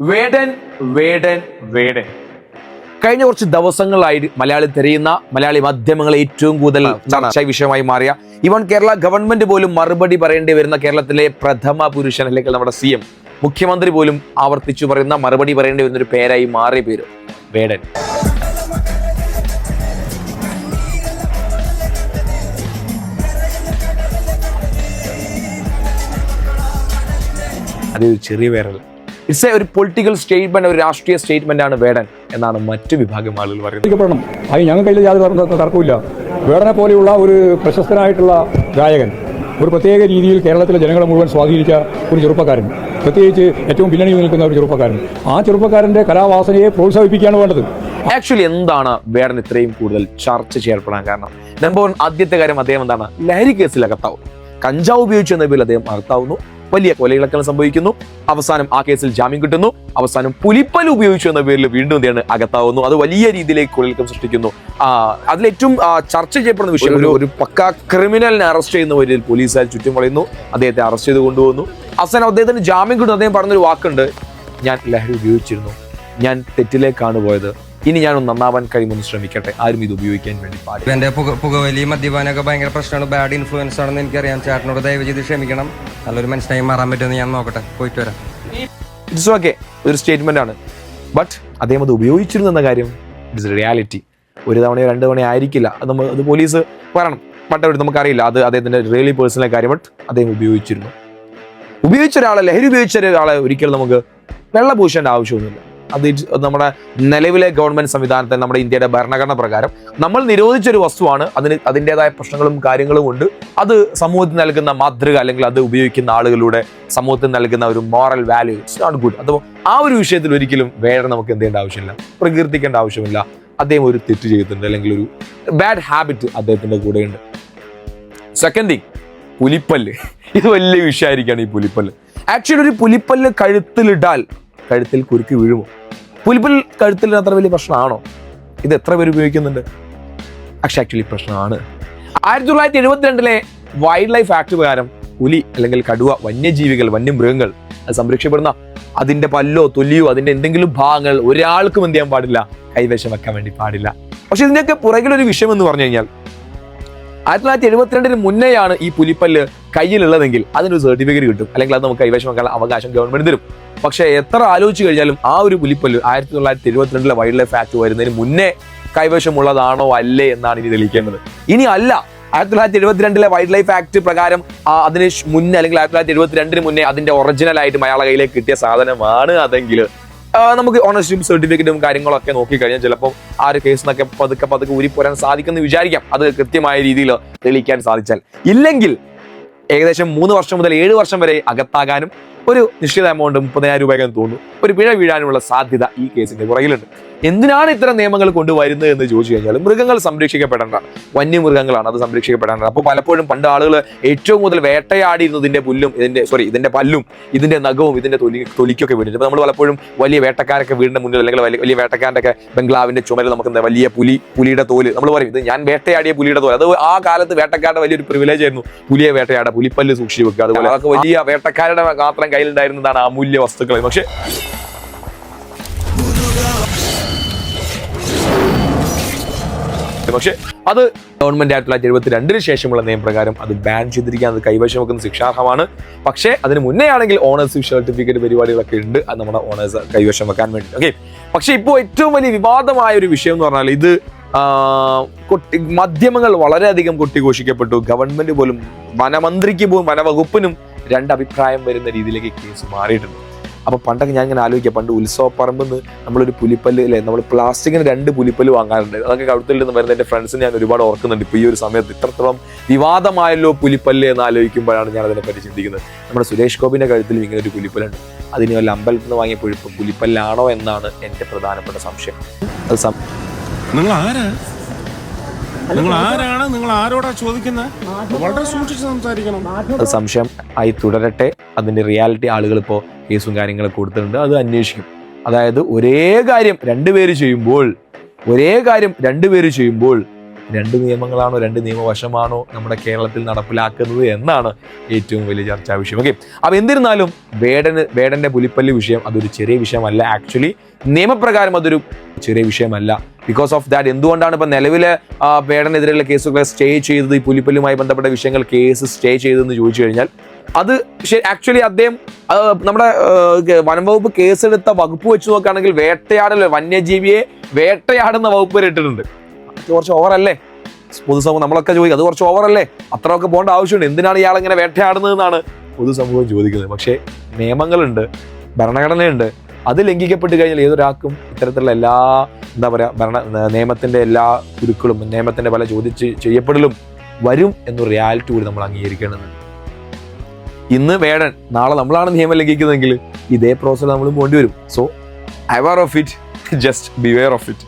വേടൻ വേടൻ വേടൻ കഴിഞ്ഞ കുറച്ച് ദിവസങ്ങളായി മലയാളി തിരയുന്ന മലയാളി മാധ്യമങ്ങളെ ഏറ്റവും കൂടുതൽ ചർച്ചാ വിഷയമായി മാറിയ ഈവൻ കേരള ഗവൺമെന്റ് പോലും മറുപടി പറയേണ്ടി വരുന്ന കേരളത്തിലെ പ്രഥമ പുരുഷൻ അല്ലെങ്കിൽ നമ്മുടെ CM മുഖ്യമന്ത്രി പോലും ആവർത്തിച്ചു പറയുന്ന മറുപടി പറയേണ്ടി വരുന്ന ഒരു പേരായി മാറിയ പേര് വേടൻ. അതൊരു ചെറിയ പേരല്ല, ഇറ്റ്സ് ഒരു പൊളിറ്റിക്കൽ സ്റ്റേറ്റ്മെന്റ്, ഒരു രാഷ്ട്രീയ സ്റ്റേറ്റ്മെന്റ് ആണ് വേടൻ എന്നാണ് മറ്റു വിഭാഗം ആളുകൾ പറയുന്നത്. അത് ഞങ്ങൾക്കതിൽ യാതൊരു തർക്കമില്ല. വേടനെ പോലെയുള്ള ഒരു പ്രശസ്തനായിട്ടുള്ള ഗായകൻ, ഒരു പ്രത്യേക രീതിയിൽ കേരളത്തിലെ ജനങ്ങളെ മുഴുവൻ സ്വാധീനിച്ച ഒരു ചെറുപ്പക്കാരൻ, പ്രത്യേകിച്ച് ഏറ്റവും പിന്നണിയിൽ നിൽക്കുന്ന ഒരു ചെറുപ്പക്കാരൻ, ആ ചെറുപ്പക്കാരൻ്റെ കലാവാസനയെ പ്രോത്സാഹിപ്പിക്കുകയാണ് വേണ്ടത്. ആക്ച്വലി എന്താണ് വേടൻ ഇത്രയും കൂടുതൽ ചർച്ച ചെയ്യപ്പെടാൻ കാരണം? നമ്പർ 1, ആദ്യത്തെ കാര്യം, അദ്ദേഹം എന്താണ് ലഹരി കേസിൽ അകത്താവും. കഞ്ചാവ് ഉപയോഗിച്ചു എന്ന പേരിൽ അദ്ദേഹം അകത്താവുന്നു, വലിയ കൊലയിളക്കം സംഭവിക്കുന്നു, അവസാനം ആ കേസിൽ ജാമ്യം കിട്ടുന്നു, അവസാനം പുലിപ്പൽ ഉപയോഗിച്ചു എന്ന പേരിൽ വീണ്ടും എന്താണ് അകത്താവുന്നു. അത് വലിയ രീതിയിലേക്ക് കൊലയിളക്കം സൃഷ്ടിക്കുന്നു. അതിലേറ്റവും ചർച്ച ചെയ്യപ്പെടുന്ന വിഷയം, ഒരു പക്ക ക്രിമിനലിനെ അറസ്റ്റ് ചെയ്യുന്ന പേരിൽ പോലീസുകാർ ചുറ്റും വളയുന്നു, അദ്ദേഹത്തെ അറസ്റ്റ് ചെയ്ത് കൊണ്ടുപോകുന്നു, അവസാനം അദ്ദേഹത്തിന് ജാമ്യം കിട്ടുന്നു. അദ്ദേഹം പറഞ്ഞൊരു വാക്കുണ്ട്, ഞാൻ ലഹരി ഉപയോഗിച്ചിരുന്നു, ഞാൻ തെറ്റിലേക്കാണ് പോയത്, ഇനി ഞാനൊന്ന് നന്നാവാൻ കഴിയുമെന്ന് ശ്രമിക്കട്ടെ, ആരും ഇത് ഉപയോഗിക്കാൻ വേണ്ടി പാടില്ല. എന്റെ പുകവലി മദ്യപാനൊക്കെ ഭയങ്കര പ്രശ്നമാണ്, ബാഡ് ഇൻഫ്ലുവൻസ് ആണെന്ന് എനിക്കറിയാം. ചേട്ടനോട് ദയവ് ചെയ്ത് ക്ഷമിക്കണം, നല്ലൊരു മനുഷ്യനായി മാറാൻ പറ്റുമെന്ന് ഞാൻ നോക്കട്ടെ, പോയിട്ട് വരാം. ഇറ്റ്സ് ഓക്കെ, ഒരു സ്റ്റേറ്റ്മെന്റ് ആണ്. ബട്ട് അദ്ദേഹം അത് ഉപയോഗിച്ചിരുന്നു എന്ന കാര്യം ഇറ്റ്സ് റിയാലിറ്റി. ഒരു തവണയോ 2 തവണയോ ആയിരിക്കില്ല, അത് പോലീസ് പറയണം, ബട്ട് നമുക്കറിയില്ല, അത് അദ്ദേഹത്തിന്റെ റിയലി പേഴ്സണൽ കാര്യം. ബട്ട് അദ്ദേഹം ഉപയോഗിച്ച ഒരാളെ, ലഹരി ഉപയോഗിച്ച ഒരാളെ ഒരിക്കലും നമുക്ക് വെള്ളപൂശേണ്ട ആവശ്യമൊന്നുമില്ല. അത് നമ്മുടെ നിലവിലെ ഗവൺമെന്റ് സംവിധാനത്തിൽ, നമ്മുടെ ഇന്ത്യയുടെ ഭരണഘടന പ്രകാരം നമ്മൾ നിരോധിച്ചൊരു വസ്തുവാണ്. അതിൻ്റെതായ പ്രശ്നങ്ങളും കാര്യങ്ങളും ഉണ്ട്. അത് സമൂഹത്തിന് നൽകുന്ന മാതൃക, അല്ലെങ്കിൽ അത് ഉപയോഗിക്കുന്ന ആളുകളുടെ സമൂഹത്തിന് നൽകുന്ന ഒരു moral value, it's not good. അപ്പോൾ ആ ഒരു വിഷയത്തിൽ ഒരിക്കലും വേറെ നമുക്ക് എന്ത് ചെയ്യേണ്ട ആവശ്യമില്ല, പ്രകീർത്തിക്കേണ്ട ആവശ്യമില്ല. അദ്ദേഹം ഒരു തെറ്റ് ചെയ്തിട്ടുണ്ട്, അല്ലെങ്കിൽ ഒരു ബാഡ് ഹാബിറ്റ് അദ്ദേഹത്തിന്റെ കൂടെയുണ്ട്. സെക്കൻഡ് തിങ്, പുലിപ്പല്ല്. ഇത് വലിയ വിഷയമായിരിക്കുകയാണ് ഈ പുലിപ്പല്ല്. ആക്ച്വലി ഒരു പുലിപ്പല്ല് കഴുത്തിൽ കുരുക്കി വീഴുമോ? പുലിപ്പൽ കഴുത്തിൽ അത്ര വലിയ പ്രശ്നമാണോ? ഇത് എത്ര പേര് ഉപയോഗിക്കുന്നുണ്ട്? പക്ഷെ ആക്ച്വലി പ്രശ്നമാണ്. 1972 വൈൽഡ് ലൈഫ് ആക്ട് പ്രകാരം പുലി അല്ലെങ്കിൽ കടുവ വന്യജീവികൾ, വന്യമൃഗങ്ങൾ അത് സംരക്ഷിക്കപ്പെടുന്ന അതിന്റെ പല്ലോ തൊലിയോ അതിന്റെ എന്തെങ്കിലും ഭാഗങ്ങൾ ഒരാൾക്കും എന്ത് ചെയ്യാൻ പാടില്ല, കൈവശം വെക്കാൻ വേണ്ടി പാടില്ല. പക്ഷെ ഇതിന്റെയൊക്കെ പുറകിലൊരു വിഷയം എന്ന് പറഞ്ഞു കഴിഞ്ഞാൽ 1972 മുന്നെയാണ് ഈ പുലിപ്പല്ല് കയ്യിലുള്ളതെങ്കിൽ അതിനൊരു സർട്ടിഫിക്കറ്റ് കിട്ടും, അല്ലെങ്കിൽ അത് നമുക്ക് കൈവശം വെക്കാനുള്ള അവകാശം ഗവൺമെന്റ് തരും. പക്ഷെ എത്ര ആലോചിച്ച് കഴിഞ്ഞാലും ആ ഒരു പുലിപ്പല്ല് 1972 വൈൽഡ് ലൈഫ് ആക്ട് വരുന്നതിന് മുന്നേ കൈവശമുള്ളതാണോ അല്ലേ എന്നാണ് ഇനി തെളിയിക്കേണ്ടത്. ഇനി അല്ല, 1972 വൈൽഡ് ലൈഫ് ആക്ട് പ്രകാരം അതിന് മുന്നേ, അല്ലെങ്കിൽ 1972 മുന്നേ അതിന്റെ ഒറിജിനൽ ആയിട്ട് അയാളെ കയ്യിലേക്ക് കിട്ടിയ സാധനമാണ് അതെങ്കിൽ നമുക്ക് ഓണർഷിപ്പ് സർട്ടിഫിക്കറ്റും കാര്യങ്ങളൊക്കെ നോക്കിക്കഴിഞ്ഞാൽ ചിലപ്പോൾ ആ ഒരു കേസിനൊക്കെ പതുക്കെ ഊരിപ്പോരാൻ സാധിക്കുമെന്ന് വിചാരിക്കാം, അത് കൃത്യമായ രീതിയിൽ തെളിയിക്കാൻ സാധിച്ചാൽ. ഇല്ലെങ്കിൽ ഏകദേശം 3 വർഷം മുതൽ 7 വർഷം വരെ അകത്താകാനും ഒരു നിശ്ചിത എമൗണ്ട് 30,000 രൂപയ്ക്കെന്ന് തോന്നുന്നു ഒരു പിഴ വീഴാനുള്ള സാധ്യത ഈ കേസിന്റെ പുറകിലുണ്ട്. എന്തിനാണ് ഇത്തരം നിയമങ്ങൾ കൊണ്ടുവരുന്നത് എന്ന് ചോദിച്ചു കഴിഞ്ഞാൽ, മൃഗങ്ങൾ സംരക്ഷിക്കപ്പെടേണ്ടതാണ്, വന്യമൃഗങ്ങളാണ്, അത് സംരക്ഷിക്കപ്പെടേണ്ടത്. അപ്പോൾ പലപ്പോഴും പണ്ട് ആളുകൾ ഏറ്റവും കൂടുതൽ വേട്ടയാടിയിരുന്നത് ഇതിന്റെ പല്ലും ഇതിന്റെ നഖവും ഇതിന്റെ തൊലിക്കൊക്കെ വേണ്ടിയിട്ട്. അപ്പോൾ നമ്മൾ പലപ്പോഴും വലിയ വേട്ടക്കാരൊക്കെ വീടിന്റെ മുന്നിൽ, അല്ലെങ്കിൽ വലിയ വേട്ടക്കാരൻ്റെ ഒക്കെ ബംഗ്ലാവിന്റെ ചുമരിൽ നമുക്ക് എന്താ വലിയ പുലിയുടെ തോല്, നമ്മൾ പറയും ഇത് ഞാൻ വേട്ടയാടിയ പുലിയുടെ തോല്. അത് ആ കാലത്ത് വേട്ടക്കാരുടെ വലിയൊരു പ്രിവിലേജ് ആയിരുന്നു, പുലിയെ വേട്ടയാടുക, പുലിപ്പല്ല് സൂക്ഷിച്ച് വെക്കുക. അതുപോലെ അതൊക്കെ വലിയ വേട്ടക്കാരുടെ മാത്രം കയ്യിലുണ്ടായിരുന്നതാണ് അമൂല്യ വസ്തുക്കൾ. പക്ഷെ അത് ഗവൺമെന്റ് 1972 ശേഷമുള്ള നിയമപ്രകാരം അത് ബാൻ ചെയ്തിരിക്കാൻ, അത് കൈവശം വെക്കുന്ന ശിക്ഷാർഹമാണ്. പക്ഷേ അതിന് മുന്നേ ആണെങ്കിൽ ഓണേഴ്സ് സർട്ടിഫിക്കറ്റ് പരിപാടികളൊക്കെ ഉണ്ട്, അത് നമ്മുടെ ഓണേഴ്സ് കൈവശം വെക്കാൻ വേണ്ടി. ഓക്കെ, പക്ഷെ ഇപ്പോൾ ഏറ്റവും വലിയ വിവാദമായ ഒരു വിഷയം എന്ന് പറഞ്ഞാൽ, ഇത് മാധ്യമങ്ങൾ വളരെയധികം കൊട്ടിഘോഷിക്കപ്പെട്ടു. ഗവൺമെന്റ് പോലും, വനമന്ത്രിക്ക് പോലും, വനവകുപ്പിനും 2 അഭിപ്രായം വരുന്ന രീതിയിലേക്ക് കേസ് മാറിയിട്ടുണ്ട്. അപ്പൊ പണ്ടൊക്കെ ഞാൻ ഇങ്ങനെ ആലോചിക്കാം, പണ്ട് ഉത്സവപ്പറമ്പെന്ന് നമ്മളൊരു പുലിപ്പല്ല്, അല്ലെ, നമ്മൾ പ്ലാസ്റ്റിക്കിന് 2 പുലിപ്പല്ല് വാങ്ങാറുണ്ട്. അതൊക്കെ കഴുത്തിൽ നിന്ന് വരുന്ന എൻ്റെ ഫ്രണ്ട്സിന് ഞാൻ ഒരുപാട് ഓർക്കുന്നുണ്ട്. ഇപ്പൊ ഈ ഒരു സമയത്ത് ഇത്രത്തോളം വിവാദമായല്ലോ പുലിപ്പല്ല് എന്ന് ആലോചിക്കുമ്പോഴാണ് ഞാൻ അതിനെപ്പറ്റി ചിന്തിക്കുന്നത്. നമ്മുടെ സുരേഷ് ഗോപിന്റെ കഴുത്തിലും ഇങ്ങനെ ഒരു പുലിപ്പല്ലുണ്ട്. അതിന് വല്ല അമ്പലത്തിൽ നിന്ന് വാങ്ങിയപ്പോൾ ഇപ്പൊ പുലിപ്പല്ലാണോ എന്നാണ് എൻ്റെ പ്രധാനപ്പെട്ട സംശയം. നിങ്ങൾ ആരോടാ ചോദിക്കുന്നത്? വളരെ സൂക്ഷിച്ച് സംസാരിക്കണം. അത് സംശയം ആയി തുടരട്ടെ. അതിന്റെ റിയാലിറ്റി ആളുകൾ ഇപ്പോൾ കേസും കാര്യങ്ങളൊക്കെ കൊടുത്തിട്ടുണ്ട്, അത് അന്വേഷിക്കും. അതായത് ഒരേ കാര്യം 2 പേര് ചെയ്യുമ്പോൾ രണ്ട് നിയമങ്ങളാണോ, രണ്ട് നിയമവശമാണോ നമ്മുടെ കേരളത്തിൽ നടപ്പിലാക്കുന്നത് എന്നാണ് ഏറ്റവും വലിയ ചർച്ചാ വിഷയം. ഓക്കെ, അപ്പോൾ എന്നിരുന്നാലും വേടന്റെ പുലിപ്പല്ലി വിഷയം അതൊരു ചെറിയ വിഷയമല്ല. ആക്ച്വലി നിയമപ്രകാരം അതൊരു ചെറിയ വിഷയമല്ല. ബിക്കോസ് ഓഫ് ദാറ്റ് എന്തുകൊണ്ടാണ് ഇപ്പം നിലവിലെ വേടനെതിരെയുള്ള കേസുകളെ സ്റ്റേ ചെയ്തത്, ഈ പുലിപ്പല്ലുമായി ബന്ധപ്പെട്ട വിഷയങ്ങൾ കേസ് സ്റ്റേ ചെയ്തതെന്ന് ചോദിച്ചു കഴിഞ്ഞാൽ അത് ആക്ച്വലി അദ്ദേഹം നമ്മുടെ വനംവകുപ്പ് കേസെടുത്ത വകുപ്പ് വെച്ച് നോക്കുകയാണെങ്കിൽ വേട്ടയാടൽ, വന്യജീവിയെ വേട്ടയാടുന്ന വകുപ്പ് വരെ ഇട്ടിട്ടുണ്ട്. അത് കുറച്ച് ഓവറല്ലേ? പൊതുസമൂഹം നമ്മളൊക്കെ ചോദിക്കും, അത് കുറച്ച് ഓവറല്ലേ? അത്രയൊക്കെ പോകേണ്ട ആവശ്യമുണ്ട്? എന്തിനാണ് ഇയാൾ ഇങ്ങനെ വേട്ടയാടുന്നതെന്നാണ് പൊതുസമൂഹം ചോദിക്കുന്നത്. പക്ഷേ നിയമങ്ങളുണ്ട്, ഭരണഘടനയുണ്ട്. അത് ലംഘിക്കപ്പെട്ട് കഴിഞ്ഞാൽ ഏതൊരാൾക്കും ഇത്തരത്തിലുള്ള എല്ലാ നിയമത്തിന്റെ എല്ലാ കുരുക്കളും, നിയമത്തിന്റെ പല ചെയ്യപ്പെടലും വരും എന്നൊരു റിയാലിറ്റി കൂടി നമ്മൾ അംഗീകരിക്കേണ്ടതുണ്ട്. ഇന്ന് വേടൻ, നാളെ നമ്മളാണ് നിയമം ലംഘിക്കുന്നതെങ്കിൽ ഇതേ പ്രോസസ് നമ്മൾ പോകേണ്ടി വരും. So aware of it, just beware of it.